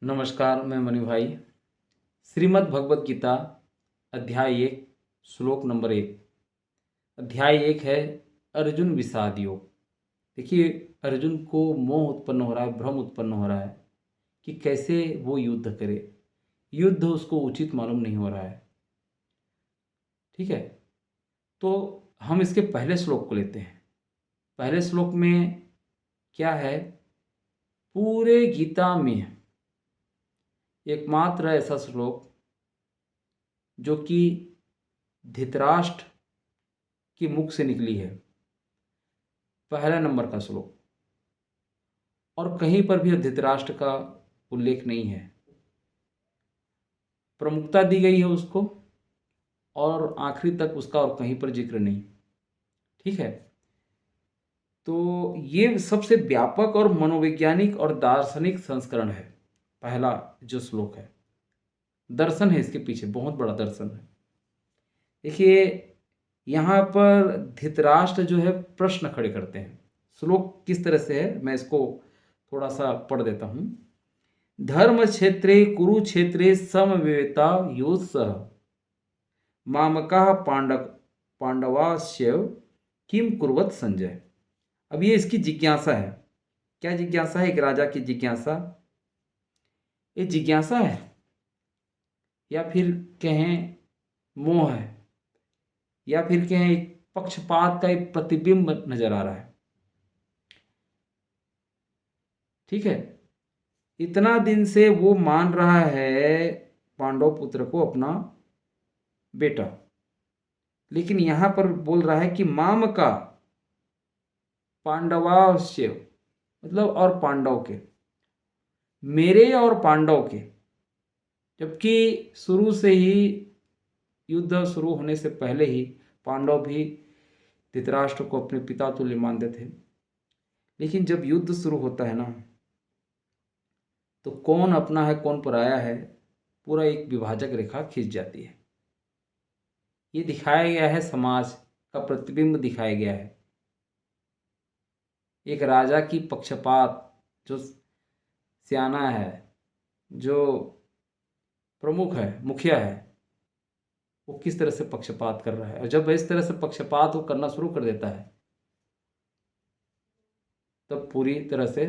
नमस्कार, मैं मणि भाई। श्रीमद् भगवत गीता अध्याय 1 श्लोक नंबर 1। अध्याय 1 है अर्जुन विषाद योग। देखिए, अर्जुन को मोह उत्पन्न हो रहा है, भ्रम उत्पन्न हो रहा है कि कैसे वो युद्ध करे। युद्ध उसको उचित मालूम नहीं हो रहा है। ठीक है, तो हम इसके पहले श्लोक को लेते हैं। पहले श्लोक में क्या है? पूरे गीता में एकमात्र ऐसा श्लोक जो कि धृतराष्ट्र की मुख से निकली है, पहला नंबर का श्लोक, और कहीं पर भी धृतराष्ट्र का उल्लेख नहीं है। प्रमुखता दी गई है उसको, और आखिरी तक उसका और कहीं पर जिक्र नहीं। ठीक है, तो ये सबसे व्यापक और मनोवैज्ञानिक और दार्शनिक संस्करण है। पहला जो श्लोक है, दर्शन है इसके पीछे, बहुत बड़ा दर्शन है। देखिए, यहाँ पर धृतराष्ट्र जो है प्रश्न खड़े करते हैं। श्लोक किस तरह से है, मैं इसको थोड़ा सा पढ़ देता हूँ। धर्म क्षेत्रे कुरुक्षेत्रे समवेता योत्सह मामकाः पांडवास्य किम कुर्वत संजय। अब ये इसकी जिज्ञासा है। क्या जिज्ञासा है? एक राजा की जिज्ञासा। ये जिज्ञासा है या फिर कहें मोह है, या फिर कहें एक पक्षपात का एक प्रतिबिंब नजर आ रहा है। ठीक है, इतना दिन से वो मान रहा है पांडव पुत्र को अपना बेटा, लेकिन यहां पर बोल रहा है कि माम का पांडवास्य, मतलब और पांडव के, मेरे और पांडव के। जबकि शुरू से ही, युद्ध शुरू होने से पहले ही पांडव भी धृतराष्ट्र को अपने पिता तुल्य मानते थे। लेकिन जब युद्ध शुरू होता है ना, तो कौन अपना है कौन पराया है, पूरा एक विभाजक रेखा खींच जाती है। ये दिखाया गया है, समाज का प्रतिबिंब दिखाया गया है। एक राजा की पक्षपात, जो सियाना है, जो प्रमुख है, मुखिया है, वो किस तरह से पक्षपात कर रहा है। और जब इस तरह से पक्षपात वो करना शुरू कर देता है, तब पूरी तरह से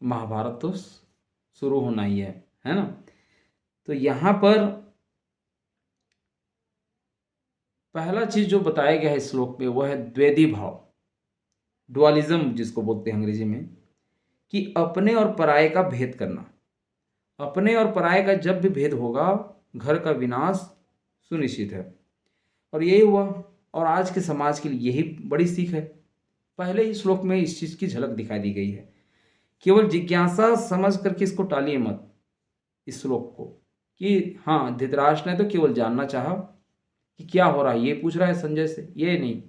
महाभारत तो शुरू होना ही है ना। तो यहाँ पर पहला चीज जो बताया गया है इस श्लोक में, वो है द्वैधी भाव, डुअलिज्म जिसको बोलते हैं अंग्रेजी में, कि अपने और पराये का भेद करना। अपने और पराये का जब भी भेद होगा, घर का विनाश सुनिश्चित है। और यही हुआ, और आज के समाज के लिए यही बड़ी सीख है। पहले ही श्लोक में इस चीज की झलक दिखाई दी गई है। केवल जिज्ञासा समझ करके इसको टालिए मत, इस श्लोक को, कि हाँ धृतराष्ट्र ने तो केवल जानना चाहा कि क्या हो रहा है, ये पूछ रहा है संजय से, ये नहीं।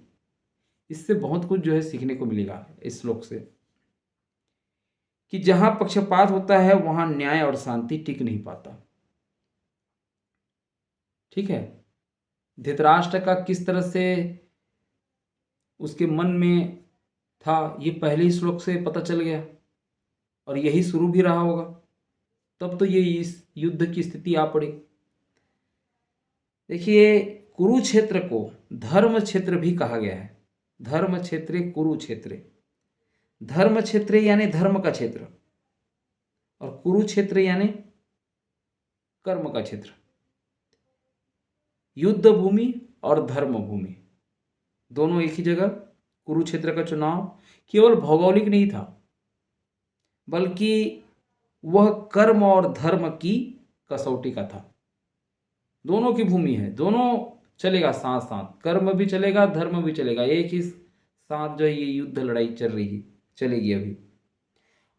इससे बहुत कुछ जो है सीखने को मिलेगा इस श्लोक से, कि जहां पक्षपात होता है वहां न्याय और शांति टिक नहीं पाता। ठीक है, धृतराष्ट्र का किस तरह से उसके मन में था, ये पहले ही श्लोक से पता चल गया, और यही शुरू भी रहा होगा, तब तो ये इस युद्ध की स्थिति आ पड़ी। देखिए, कुरुक्षेत्र को धर्म क्षेत्र भी कहा गया है। धर्म क्षेत्र, कुरुक्षेत्र। धर्म क्षेत्र यानी धर्म का क्षेत्र, और कुरुक्षेत्र यानी कर्म का क्षेत्र। युद्ध भूमि और धर्म भूमि दोनों एक ही जगह। कुरुक्षेत्र का चुनाव केवल भौगोलिक नहीं था, बल्कि वह कर्म और धर्म की कसौटी का था। दोनों की भूमि है, दोनों चलेगा साथ साथ, कर्म भी चलेगा, धर्म भी चलेगा, एक ही साथ जो है ये युद्ध लड़ाई चल रही है, चलेगी अभी।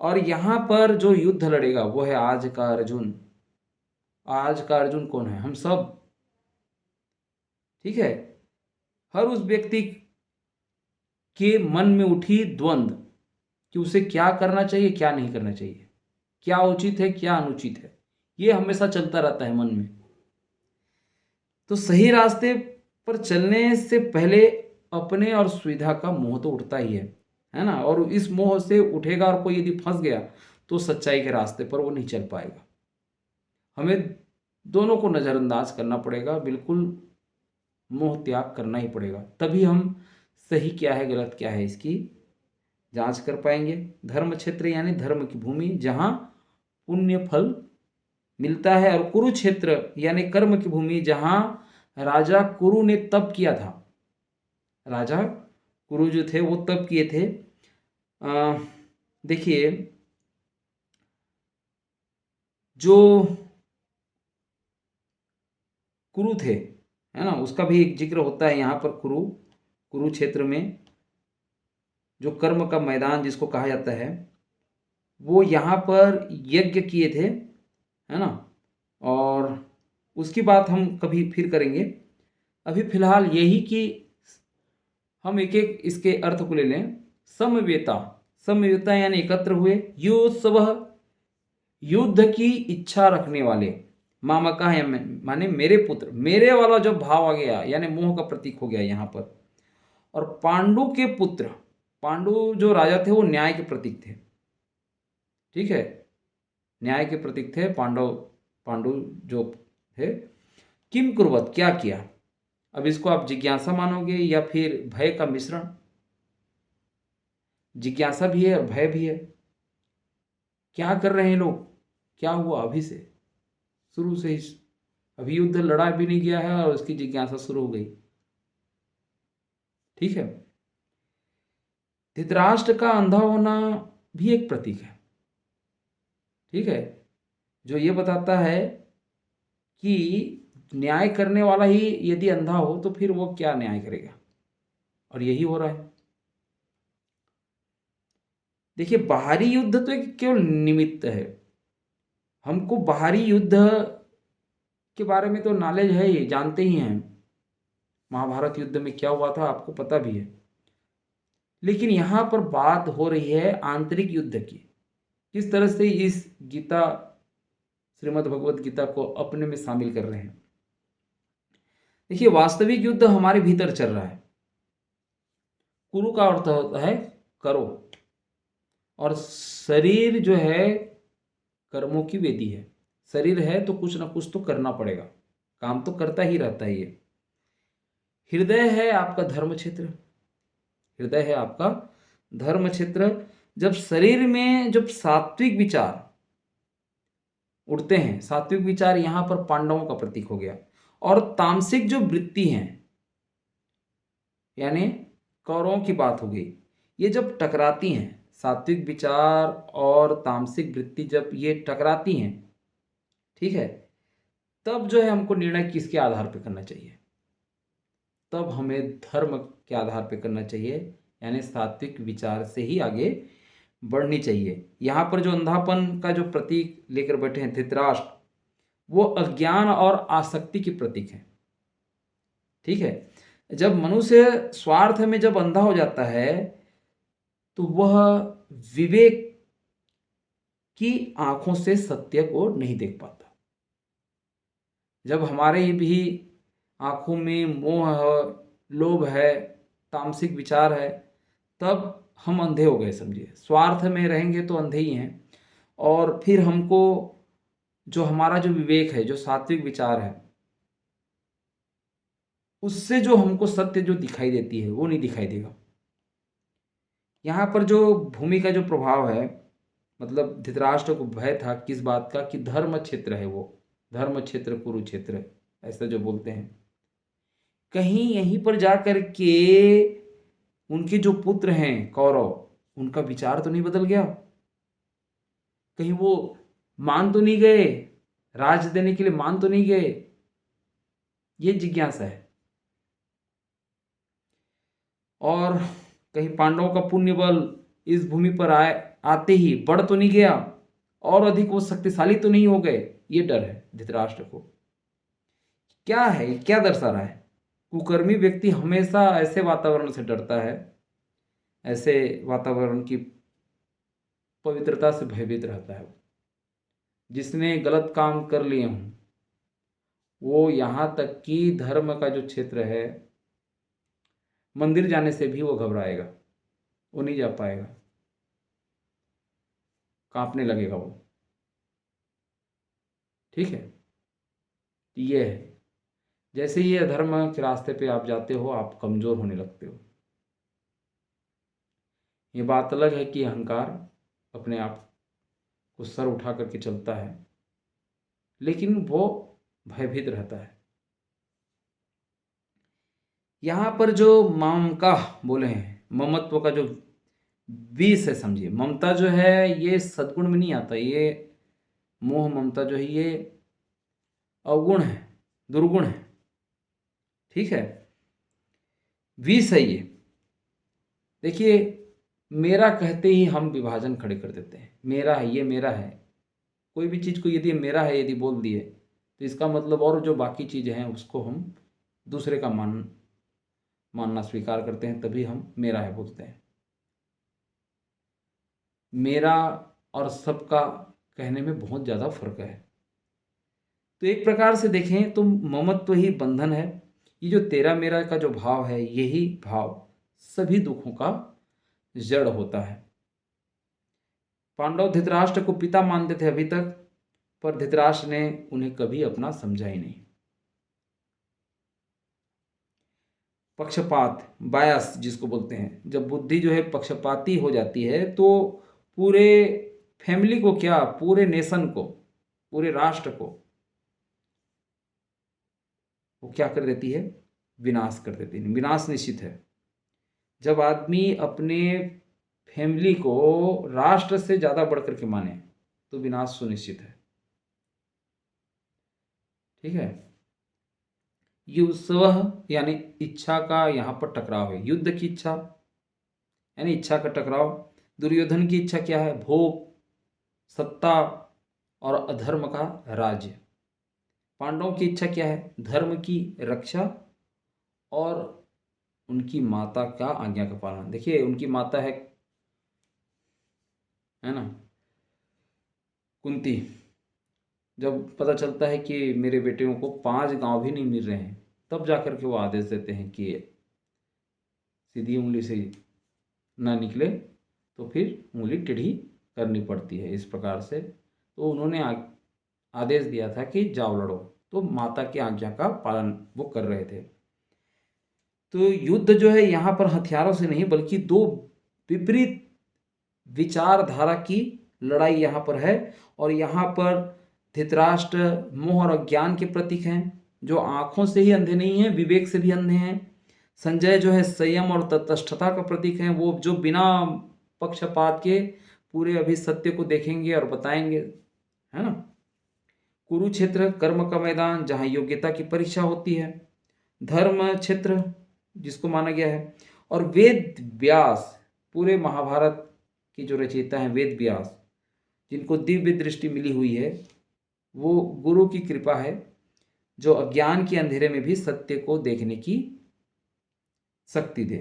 और यहां पर जो युद्ध लड़ेगा वो है आज का अर्जुन। आज का अर्जुन कौन है? हम सब। ठीक है, हर उस व्यक्ति के मन में उठी द्वंद्व कि उसे क्या करना चाहिए, क्या नहीं करना चाहिए, क्या उचित है, क्या अनुचित है, ये हमेशा चलता रहता है मन में। तो सही रास्ते पर चलने से पहले अपने और सुविधा का मोह तो उठता ही है ना। और इस मोह से उठेगा, और कोई यदि फंस गया तो सच्चाई के रास्ते पर वो नहीं चल पाएगा। हमें दोनों को नज़रअंदाज करना पड़ेगा, बिल्कुल मोह त्याग करना ही पड़ेगा, तभी हम सही क्या है गलत क्या है इसकी जांच कर पाएंगे। धर्म क्षेत्र यानी धर्म की भूमि जहाँ पुण्य फल मिलता है, और कुरुक्षेत्र यानी कर्म की भूमि जहाँ राजा कुरु ने तप किया था। राजा कुरु जो थे वो तप किए थे। देखिए, जो कुरु थे, है ना, उसका भी एक जिक्र होता है यहाँ पर। कुरुक्षेत्र में जो कर्म का मैदान जिसको कहा जाता है, वो यहाँ पर यज्ञ किए थे, है ना। और उसकी बात हम कभी फिर करेंगे। अभी फिलहाल यही कि हम एक एक इसके अर्थ को ले लें। समवेता, समवेता यानी एकत्र हुए। योत्सव, युद्ध की इच्छा रखने वाले। मामका है माने मेरे पुत्र, मेरे वाला जब भाव आ गया यानी मोह का प्रतीक हो गया यहाँ पर। और पांडु के पुत्र, पांडु जो राजा थे वो न्याय के प्रतीक थे, ठीक है, न्याय के प्रतीक थे पांडु जो थे। किम कुर्वत, क्या किया। अब इसको आप जिज्ञासा मानोगे या फिर भय का मिश्रण। जिज्ञासा भी है और भय भी है। क्या कर रहे हैं लोग, क्या हुआ अभी से, शुरू से ही अभी युद्ध लड़ा भी नहीं गया है और उसकी जिज्ञासा शुरू हो गई, ठीक है। धृतराष्ट्र का अंधा होना भी एक प्रतीक है, ठीक है, जो ये बताता है कि न्याय करने वाला ही यदि अंधा हो तो फिर वो क्या न्याय करेगा, और यही हो रहा है। देखिए, बाहरी युद्ध तो एक केवल निमित्त है। हमको बाहरी युद्ध के बारे में तो नॉलेज है ही, जानते ही हैं। महाभारत युद्ध में क्या हुआ था आपको पता भी है। लेकिन यहाँ पर बात हो रही है आंतरिक युद्ध की। किस तरह से इस गीता, श्रीमद् भगवत गीता को अपने में शामिल कर रहे हैं। देखिए, वास्तविक युद्ध हमारे भीतर चल रहा है। कुरु का अर्थ होता है करो, और शरीर जो है कर्मों की वेदी है। शरीर है तो कुछ ना कुछ तो करना पड़ेगा, काम तो करता ही रहता है ये। हृदय है आपका धर्म क्षेत्र, हृदय है आपका धर्म क्षेत्र। जब शरीर में जब सात्विक विचार उठते हैं, सात्विक विचार यहाँ पर पांडवों का प्रतीक हो गया, और तामसिक जो वृत्ति हैं यानी कौरवों की बात हो गई, ये जब टकराती हैं, सात्विक विचार और तामसिक वृत्ति जब ये टकराती हैं, ठीक है, तब जो है हमको निर्णय किसके आधार पे करना चाहिए। तब हमें धर्म के आधार पे करना चाहिए, यानी सात्विक विचार से ही आगे बढ़नी चाहिए। यहाँ पर जो अंधापन का जो प्रतीक लेकर बैठे हैं धृतराष्ट्र, वो अज्ञान और आसक्ति की प्रतीक है, ठीक है। जब मनुष्य स्वार्थ में जब अंधा हो जाता है तो वह विवेक की आंखों से सत्य को नहीं देख पाता। जब हमारे भी आंखों में मोह है, लोभ है, तामसिक विचार है, तब हम अंधे हो गए समझिए। स्वार्थ में रहेंगे तो अंधे ही हैं। और फिर हमको जो हमारा जो विवेक है, जो सात्विक विचार है, उससे जो हमको सत्य जो दिखाई देती है वो नहीं दिखाई देगा। यहाँ पर जो भूमि का जो प्रभाव है, मतलब धृतराष्ट्र को भय था किस बात का, कि धर्म क्षेत्र है वो, धर्म क्षेत्र कुरुक्षेत्र ऐसा जो बोलते हैं। कहीं यहीं पर जाकर के उनके जो पुत्र हैं कौरव, उनका विचार तो नहीं बदल गया, कहीं वो मान तो नहीं गए, राज देने के लिए मान तो नहीं गए, ये जिज्ञासा है। और कहीं पांडवों का पुण्य बल इस भूमि पर आते ही बढ़ तो नहीं गया, और अधिक वो शक्तिशाली तो नहीं हो गए, ये डर है धृतराष्ट्र को। क्या है, क्या दर्शा रहा है। कुकर्मी व्यक्ति हमेशा ऐसे वातावरण से डरता है, ऐसे वातावरण की पवित्रता से भयभीत रहता है। जिसने गलत काम कर लिए हों, वो यहाँ तक कि धर्म का जो क्षेत्र है, मंदिर जाने से भी वो घबराएगा, वो नहीं जा पाएगा। कांपने लगेगा वो। ठीक है, ये है। जैसे ही अधर्म के रास्ते पे आप जाते हो, आप कमजोर होने लगते हो। ये बात अलग है कि अहंकार अपने आप को सर उठा करके चलता है, लेकिन वो भयभीत रहता है। यहाँ पर जो ममका बोले हैं, ममत्व का जो विष है, समझिए, ममता जो है ये सद्गुण में नहीं आता। ये मोह ममता जो है ये अवगुण है, दुर्गुण है। ठीक है, विष है ये। देखिए, मेरा कहते ही हम विभाजन खड़े कर देते हैं। मेरा है, ये मेरा है। कोई भी चीज़ को यदि मेरा है यदि बोल दिए, तो इसका मतलब और जो बाकी चीज़ें हैं उसको हम दूसरे का मानना स्वीकार करते हैं, तभी हम मेरा है बोलते हैं। मेरा और सबका कहने में बहुत ज़्यादा फर्क है। तो एक प्रकार से देखें तो ममत्व ही बंधन है। ये जो तेरा मेरा का जो भाव है, यही भाव सभी दुखों का जड़ होता है। पांडव धृतराष्ट्र को पिता मानते थे अभी तक, पर धृतराष्ट्र ने उन्हें कभी अपना समझा ही नहीं। पक्षपात, बायस जिसको बोलते हैं, जब बुद्धि जो है पक्षपाती हो जाती है तो पूरे फैमिली को क्या, पूरे नेशन को, पूरे राष्ट्र को वो क्या कर देती है, विनाश कर देती है। विनाश निश्चित है। जब आदमी अपने फैमिली को राष्ट्र से ज़्यादा बढ़कर के माने तो विनाश सुनिश्चित है। ठीक है, युत्सव यानी इच्छा का यहाँ पर टकराव है। युद्ध की इच्छा यानी इच्छा का टकराव। दुर्योधन की इच्छा क्या है, भोग, सत्ता और अधर्म का राज्य। पांडवों की इच्छा क्या है, धर्म की रक्षा और उनकी माता का आज्ञा का पालन। देखिए, उनकी माता है ना, कुंती। जब पता चलता है कि मेरे बेटियों को 5 गांव भी नहीं मिल रहे हैं, तब जाकर के वो आदेश देते हैं कि सीधी उंगली से ना निकले तो फिर उंगली टेढ़ी करनी पड़ती है, इस प्रकार से। तो उन्होंने आदेश दिया था कि जाओ लड़ो, तो माता की आज्ञा का पालन वो कर रहे थे। तो युद्ध जो है यहाँ पर हथियारों से नहीं, बल्कि दो विपरीत विचारधारा की लड़ाई यहाँ पर है। और यहाँ पर धृतराष्ट्र मोह और अज्ञान के प्रतीक हैं, जो आंखों से ही अंधे नहीं हैं, विवेक से भी अंधे हैं। संजय जो है संयम और तटस्थता का प्रतीक है, वो जो बिना पक्षपात के पूरे अभी सत्य को देखेंगे और बताएंगे, है ना। कुरुक्षेत्र कर्म का मैदान, जहाँ योग्यता की परीक्षा होती है। धर्म क्षेत्र जिसको माना गया है। और वेद व्यास, पूरे महाभारत की जो रचयिता हैं वेद व्यास, जिनको दिव्य दृष्टि मिली हुई है, वो गुरु की कृपा है, जो अज्ञान के अंधेरे में भी सत्य को देखने की शक्ति दे।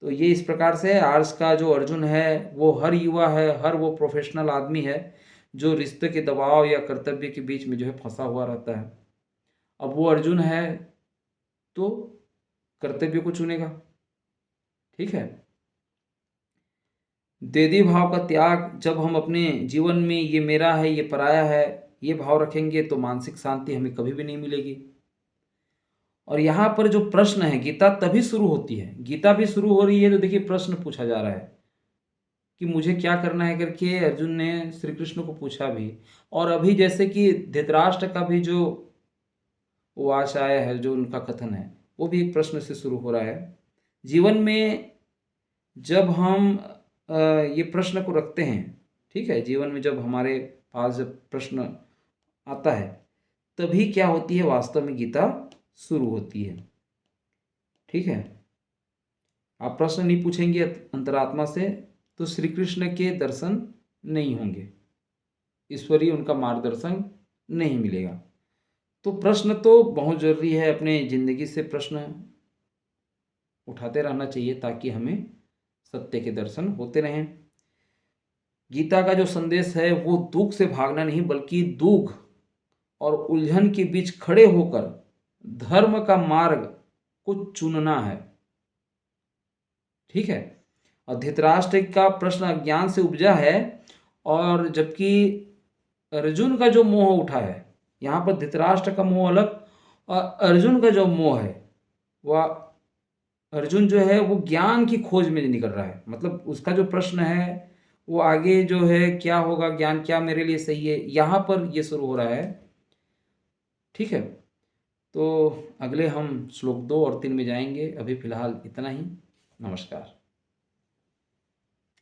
तो ये इस प्रकार से है। आज का जो अर्जुन है वो हर युवा है, हर वो प्रोफेशनल आदमी है जो रिश्ते के दबाव या कर्तव्य के बीच में जो है फंसा हुआ रहता है। अब वो अर्जुन है तो कर्तव्य को चुनेगा। ठीक है, देदी भाव का त्याग, जब हम अपने जीवन में ये मेरा है ये पराया है ये भाव रखेंगे तो मानसिक शांति हमें कभी भी नहीं मिलेगी। और यहाँ पर जो प्रश्न है, गीता तभी शुरू होती है, गीता भी शुरू हो रही है तो देखिए प्रश्न पूछा जा रहा है कि मुझे क्या करना है करके अर्जुन ने श्री कृष्ण को पूछा भी। और अभी जैसे कि धृतराष्ट्र का भी जो वो आशय है, जो उनका कथन है, वो भी एक प्रश्न से शुरू हो रहा है। जीवन में जब हम ये प्रश्न को रखते हैं, ठीक है, जीवन में जब हमारे पास जब प्रश्न आता है, तभी क्या होती है, वास्तव में गीता शुरू होती है। ठीक है, आप प्रश्न नहीं पूछेंगे अंतरात्मा से तो श्री कृष्ण के दर्शन नहीं होंगे, ईश्वरीय उनका मार्गदर्शन नहीं मिलेगा। तो प्रश्न तो बहुत जरूरी है, अपने जिंदगी से प्रश्न उठाते रहना चाहिए ताकि हमें सत्य के दर्शन होते रहें। गीता का जो संदेश है वो दुख से भागना नहीं, बल्कि दुख और उलझन के बीच खड़े होकर धर्म का मार्ग को चुनना है। ठीक है, और धृतराष्ट्र का प्रश्न अज्ञान से उपजा है और जबकि अर्जुन का जो मोह उठा है, यहाँ पर धृतराष्ट्र का मोह अलग और अर्जुन का जो मोह है, वह अर्जुन जो है वो ज्ञान की खोज में निकल रहा है। मतलब उसका जो प्रश्न है वो आगे जो है क्या होगा, ज्ञान क्या मेरे लिए सही है, यहाँ पर ये शुरू हो रहा है। ठीक है, तो अगले हम श्लोक 2 और 3 में जाएंगे। अभी फिलहाल इतना ही। नमस्कार।